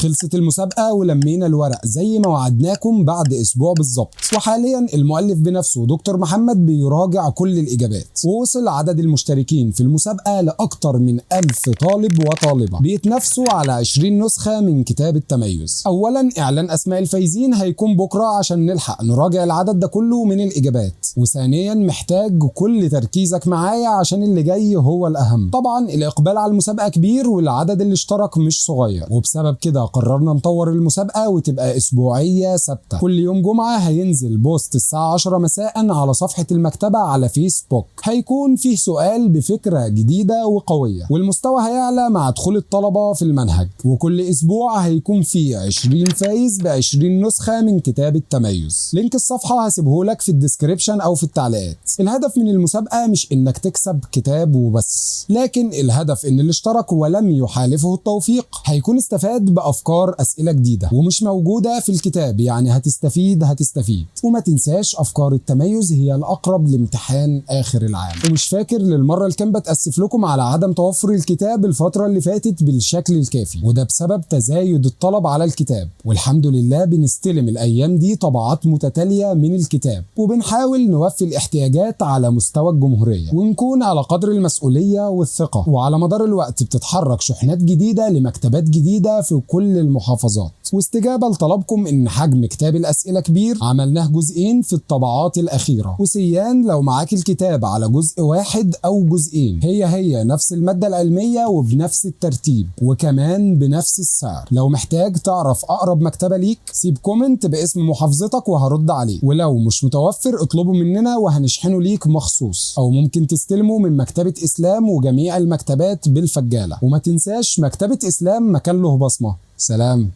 خلصت المسابقة ولمينا الورق زي ما وعدناكم بعد أسبوع بالظبط، وحاليا المؤلف بنفسه دكتور محمد بيراجع كل الإجابات، ووصل عدد المشتركين في المسابقة لأكتر من 1000 طالب وطالبة بيتنافسوا على 20 نسخة من كتاب التميز. أولا إعلان أسماء الفايزين هيكون بكرة عشان نلحق نراجع العدد ده كله من الإجابات، وثانيا محتاج كل تركيزك معايا عشان اللي جاي هو الأهم. طبعا الإقبال على المسابقة كبير والعدد اللي اشترك مش صغير، وبسبب كده قررنا نطور المسابقة وتبقى أسبوعية ثابتة. كل يوم جمعة هينزل بوست الساعة 10 مساء على صفحة المكتبة على فيسبوك، هيكون فيه سؤال بفكرة جديدة وقوية، والمستوى هيعلى مع دخول الطلبة في المنهج، وكل أسبوع هيكون فيه 20 فايز ب20 نسخة من كتاب التميز. لينك الصفحة هسيبهولك في الديسكريبشن أو في التعليقات. الهدف من المسابقة مش إنك تكسب كتاب وبس، لكن الهدف إن اللي اشترك ولم يحالفه التوفيق هيكون استفاد بأفكار أسئلة جديدة ومش موجودة في الكتاب، يعني هتستفيد. وما تنساش أفكار التميز هي الأقرب لامتحان آخر العام. ومش فاكر للمرة الكام بتأسف لكم على عدم توفر الكتاب الفترة اللي فاتت بالشكل الكافي، وده بسبب تزايد الطلب على الكتاب، والحمد لله بنستلم الأيام دي طبعات متتالية من الكتاب، وبنحاول نوفي الاحتياجات على مستوى الجمهورية ونكون على قدر المسؤولية والثقة. وعلى مدار الوقت بتتحرك شحنات جديدة لمكتبات جديدة في كل المحافظات، واستجابة لطلبكم إن حجم كتاب الأسئلة كبير عملناه جزئين في الطبعات الأخيرة، وسيان لو معاك الكتاب على جزء واحد أو جزئين هي نفس المادة العلمية وبنفس الترتيب وكمان بنفس السعر. لو محتاج تعرف أقرب مكتبة ليك سيب كومنت باسم محافظتك وهرد عليه، ولو مش متوفر اطلبه مننا وهنشحنه ليك مخصوص، أو ممكن تستلمه من مكتبة إسلام وجميع المكتبات بالفجالة. وما تنساش مكتبة إسلام مكان له بصمة. سلام.